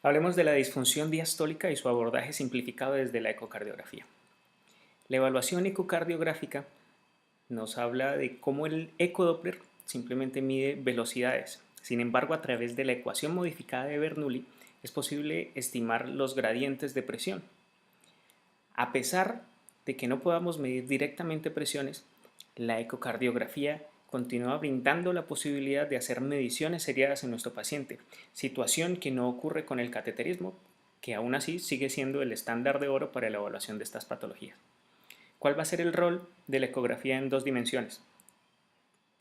Hablemos de la disfunción diastólica y su abordaje simplificado desde la ecocardiografía. La evaluación ecocardiográfica nos habla de cómo el ecodoppler simplemente mide velocidades. Sin embargo, a través de la ecuación modificada de Bernoulli es posible estimar los gradientes de presión. A pesar de que no podamos medir directamente presiones, la ecocardiografía continúa brindando la posibilidad de hacer mediciones seriadas en nuestro paciente, situación que no ocurre con el cateterismo, que aún así sigue siendo el estándar de oro para la evaluación de estas patologías. ¿Cuál va a ser el rol de la ecografía en dos dimensiones?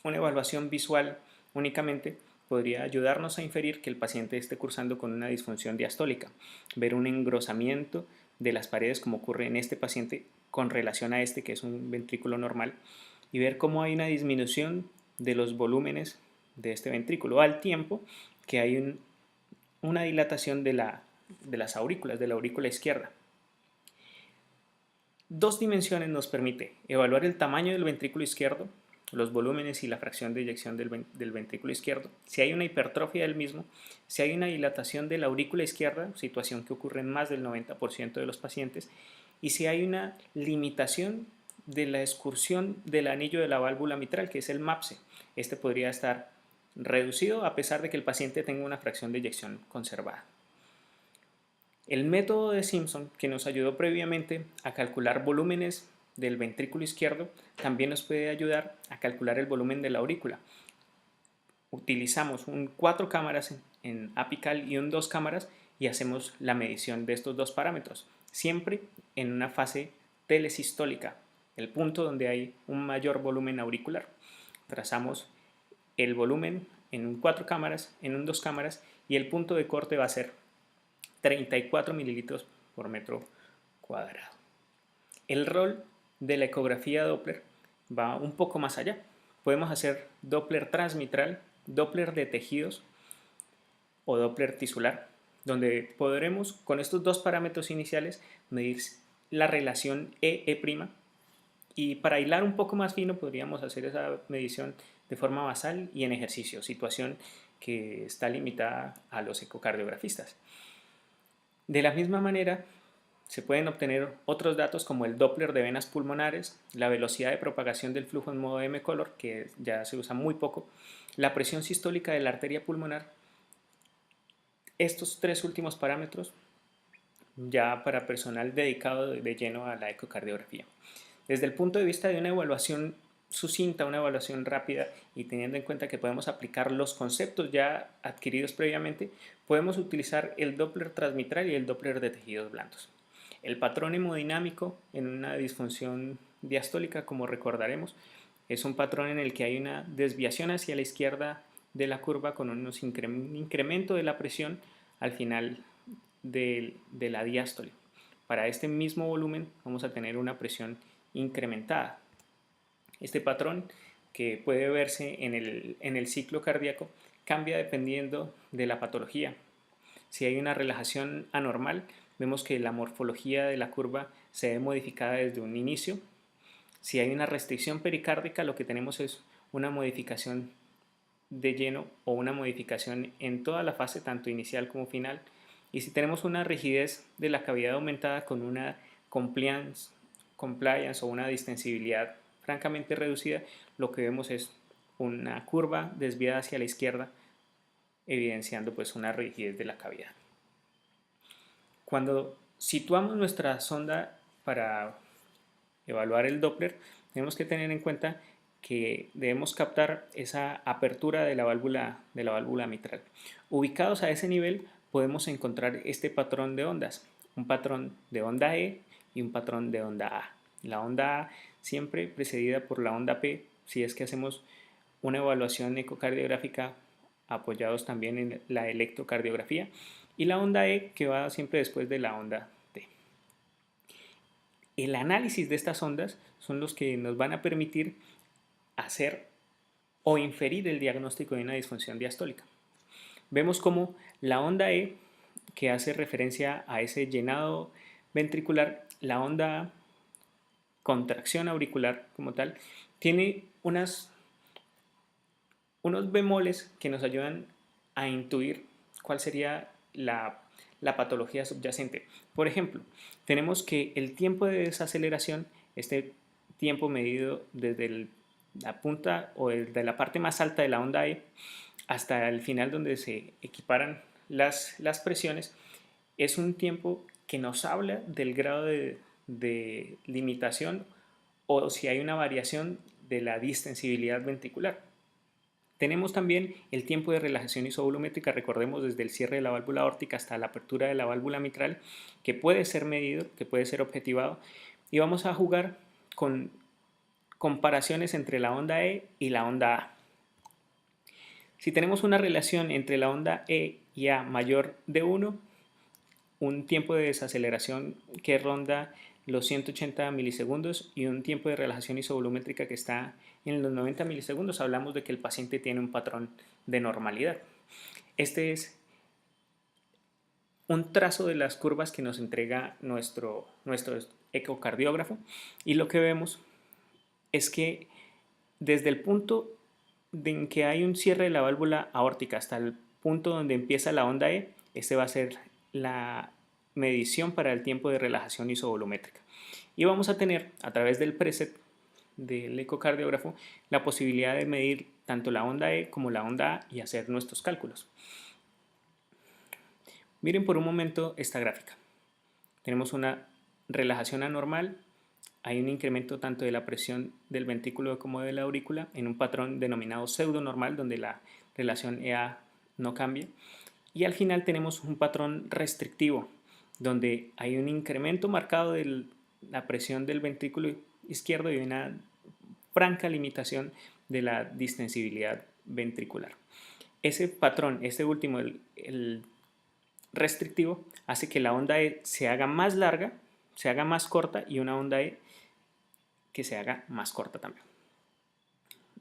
Una evaluación visual únicamente podría ayudarnos a inferir que el paciente esté cursando con una disfunción diastólica, ver un engrosamiento de las paredes como ocurre en este paciente con relación a este que es un ventrículo normal y ver cómo hay una disminución de los volúmenes de este ventrículo al tiempo que hay una dilatación de las aurículas, de la aurícula izquierda. Dos dimensiones nos permite evaluar el tamaño del ventrículo izquierdo, los volúmenes y la fracción de eyección del ventrículo izquierdo, si hay una hipertrofia del mismo, si hay una dilatación de la aurícula izquierda, situación que ocurre en más del 90% de los pacientes, y si hay una limitación de la excursión del anillo de la válvula mitral, que es el MAPSE. Este podría estar reducido a pesar de que el paciente tenga una fracción de eyección conservada. El método de Simpson, que nos ayudó previamente a calcular volúmenes del ventrículo izquierdo, también nos puede ayudar a calcular el volumen de la aurícula. Utilizamos 4 cámaras en apical y 2 cámaras y hacemos la medición de estos dos parámetros, siempre en una fase telesistólica, el punto donde hay un mayor volumen auricular. Trazamos el volumen en 4 cámaras, en 2 cámaras y el punto de corte va a ser 34 mililitros por metro cuadrado. El rol de la ecografía Doppler va un poco más allá. Podemos hacer Doppler transmitral, Doppler de tejidos o Doppler tisular, donde podremos con estos dos parámetros iniciales medir la relación E', y para hilar un poco más fino podríamos hacer esa medición de forma basal y en ejercicio, situación que está limitada a los ecocardiografistas. De la misma manera, se pueden obtener otros datos como el Doppler de venas pulmonares, la velocidad de propagación del flujo en modo M-color, que ya se usa muy poco, la presión sistólica de la arteria pulmonar. Estos tres últimos parámetros ya para personal dedicado de lleno a la ecocardiografía. Desde el punto de vista de una evaluación sucinta, una evaluación rápida y teniendo en cuenta que podemos aplicar los conceptos ya adquiridos previamente, podemos utilizar el Doppler transmitral y el Doppler de tejidos blandos. El patrón hemodinámico en una disfunción diastólica, como recordaremos, es un patrón en el que hay una desviación hacia la izquierda de la curva con un incremento de la presión al final de la diástole. Para este mismo volumen vamos a tener una presión incrementada. Este patrón, que puede verse en el ciclo cardíaco, cambia dependiendo de la patología. Si hay una relajación anormal, vemos que la morfología de la curva se ve modificada desde un inicio. Si hay una restricción pericárdica, lo que tenemos es una modificación de lleno o una modificación en toda la fase, tanto inicial como final. Y si tenemos una rigidez de la cavidad aumentada con una compliance o una distensibilidad francamente reducida, lo que vemos es una curva desviada hacia la izquierda, evidenciando pues una rigidez de la cavidad. Cuando situamos nuestra sonda para evaluar el Doppler, tenemos que tener en cuenta que debemos captar esa apertura de la válvula mitral. Ubicados a ese nivel podemos encontrar este patrón de ondas, un patrón de onda E y un patrón de onda A. La onda A siempre precedida por la onda P si es que hacemos una evaluación ecocardiográfica apoyados también en la electrocardiografía, y la onda E que va siempre después de la onda T. El análisis de estas ondas son los que nos van a permitir hacer o inferir el diagnóstico de una disfunción diastólica. Vemos como la onda E, que hace referencia a ese llenado ventricular, la onda contracción auricular como tal, tiene unos bemoles que nos ayudan a intuir cuál sería la patología subyacente. Por ejemplo, tenemos que el tiempo de desaceleración, este tiempo medido desde la punta o de la parte más alta de la onda E hasta el final donde se equiparan las presiones, es un tiempo que nos habla del grado de limitación o si hay una variación de la distensibilidad ventricular. Tenemos también el tiempo de relajación isovolumétrica, recordemos desde el cierre de la válvula aórtica hasta la apertura de la válvula mitral, que puede ser medido, que puede ser objetivado, y vamos a jugar con comparaciones entre la onda E y la onda A. Si tenemos una relación entre la onda E y A mayor de 1, un tiempo de desaceleración que ronda los 180 milisegundos y un tiempo de relajación isovolumétrica que está en los 90 milisegundos, hablamos de que el paciente tiene un patrón de normalidad. Este es un trazo de las curvas que nos entrega nuestro ecocardiógrafo, y lo que vemos es que desde el punto en que hay un cierre de la válvula aórtica hasta el punto donde empieza la onda E, este va a ser la medición para el tiempo de relajación isovolumétrica. Y vamos a tener a través del preset del ecocardiógrafo la posibilidad de medir tanto la onda E como la onda A y hacer nuestros cálculos. Miren por un momento esta gráfica. Tenemos una relajación anormal, hay un incremento tanto de la presión del ventrículo como de la aurícula en un patrón denominado pseudo-normal donde la relación EA no cambia, y al final tenemos un patrón restrictivo donde hay un incremento marcado de la presión del ventrículo izquierdo y una franca limitación de la distensibilidad ventricular. Ese patrón, este último, el restrictivo, hace que la onda E se haga más larga, se haga más corta, y una onda E que se haga más corta también,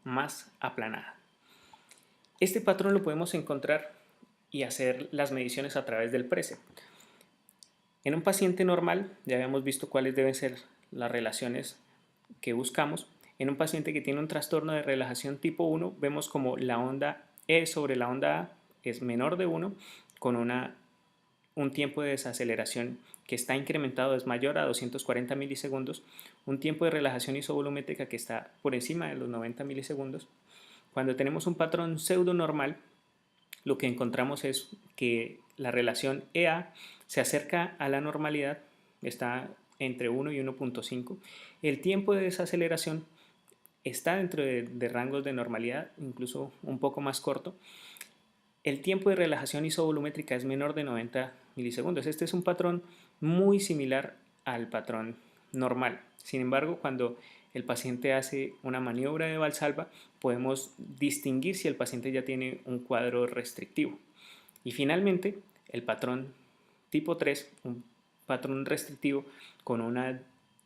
más aplanada. Este patrón lo podemos encontrar y hacer las mediciones a través del precept. En un paciente normal ya habíamos visto cuáles deben ser las relaciones que buscamos. En un paciente que tiene un trastorno de relajación tipo 1, vemos como la onda E sobre la onda A es menor de 1, con un tiempo de desaceleración que está incrementado, es mayor a 240 milisegundos, un tiempo de relajación isovolumétrica que está por encima de los 90 milisegundos. Cuando tenemos un patrón pseudo normal, lo que encontramos es que la relación EA se acerca a la normalidad, está entre 1 y 1.5. El tiempo de desaceleración está dentro de rangos de normalidad, incluso un poco más corto. El tiempo de relajación isovolumétrica es menor de 90 milisegundos. Este es un patrón muy similar al patrón normal. Sin embargo, cuando el paciente hace una maniobra de Valsalva, podemos distinguir si el paciente ya tiene un cuadro restrictivo. Y finalmente, el patrón tipo 3, un patrón restrictivo con una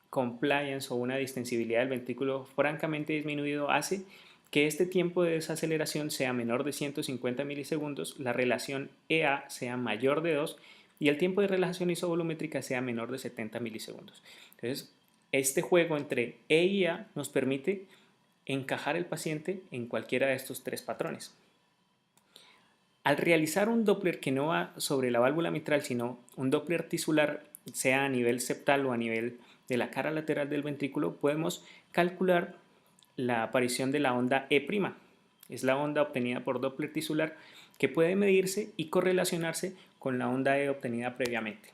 compliance o una distensibilidad del ventrículo francamente disminuido, hace que este tiempo de desaceleración sea menor de 150 milisegundos, la relación EA sea mayor de 2 y el tiempo de relajación isovolumétrica sea menor de 70 milisegundos. Entonces, este juego entre E y A nos permite encajar el paciente en cualquiera de estos tres patrones. Al realizar un Doppler que no va sobre la válvula mitral, sino un Doppler tisular, sea a nivel septal o a nivel de la cara lateral del ventrículo, podemos calcular la aparición de la onda E'. Es la onda obtenida por Doppler tisular que puede medirse y correlacionarse con la onda E obtenida previamente.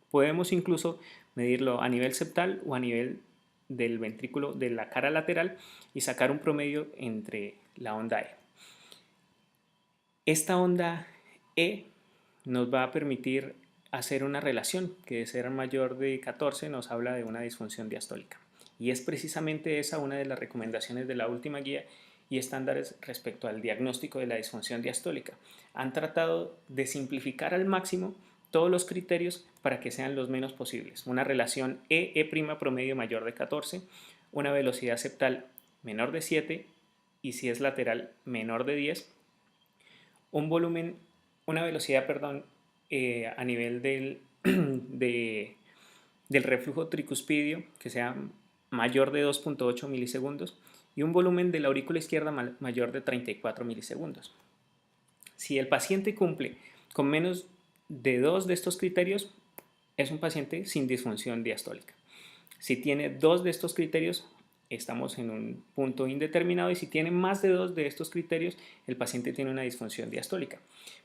Podemos incluso medirlo a nivel septal o a nivel del ventrículo de la cara lateral y sacar un promedio entre la onda E. Esta onda E nos va a permitir hacer una relación que, de ser mayor de 14, nos habla de una disfunción diastólica. Y es precisamente esa una de las recomendaciones de la última guía y estándares respecto al diagnóstico de la disfunción diastólica. Han tratado de simplificar al máximo todos los criterios para que sean los menos posibles. Una relación E' promedio mayor de 14, una velocidad septal menor de 7 y, si es lateral, menor de 10, un volumen, una velocidad, a nivel del reflujo tricuspidio que sea mayor de 2.8 milisegundos y un volumen de la aurícula izquierda mayor de 34 milisegundos. Si el paciente cumple con menos de 2 de estos criterios, es un paciente sin disfunción diastólica. Si tiene 2 de estos criterios, estamos en un punto indeterminado, y si tiene más de 2 de estos criterios, el paciente tiene una disfunción diastólica.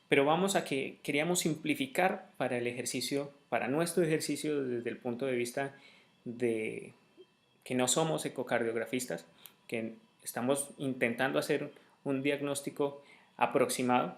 Pero vamos a que queríamos simplificar para el ejercicio, para nuestro ejercicio, desde el punto de vista de que no somos ecocardiografistas, que estamos intentando hacer un diagnóstico aproximado,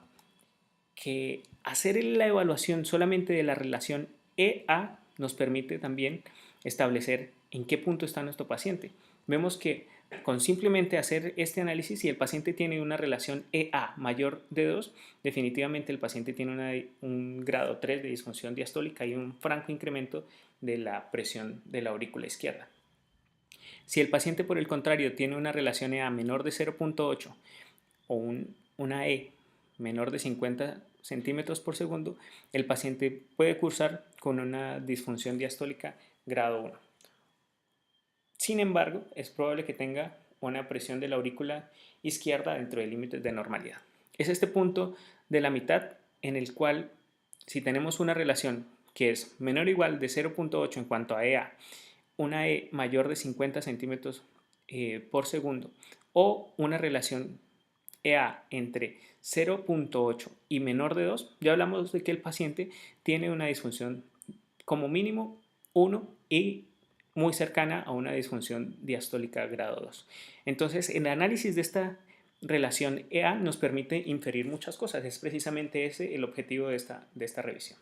que hacer la evaluación solamente de la relación EA nos permite también establecer en qué punto está nuestro paciente. Vemos que con simplemente hacer este análisis, si el paciente tiene una relación EA mayor de 2, definitivamente el paciente tiene un grado 3 de disfunción diastólica y un franco incremento de la presión de la aurícula izquierda. Si el paciente, por el contrario, tiene una relación EA menor de 0.8 o una E menor de 50 centímetros por segundo, el paciente puede cursar con una disfunción diastólica grado 1. Sin embargo, es probable que tenga una presión de la aurícula izquierda dentro de límites de normalidad. Es este punto de la mitad en el cual, si tenemos una relación que es menor o igual de 0.8 en cuanto a EA, una E mayor de 50 centímetros por segundo, o una relación EA entre 0.8 y menor de 2, ya hablamos de que el paciente tiene una disfunción como mínimo 1 y muy cercana a una disfunción diastólica grado 2. Entonces, el análisis de esta relación EA nos permite inferir muchas cosas. Es precisamente ese el objetivo de esta revisión.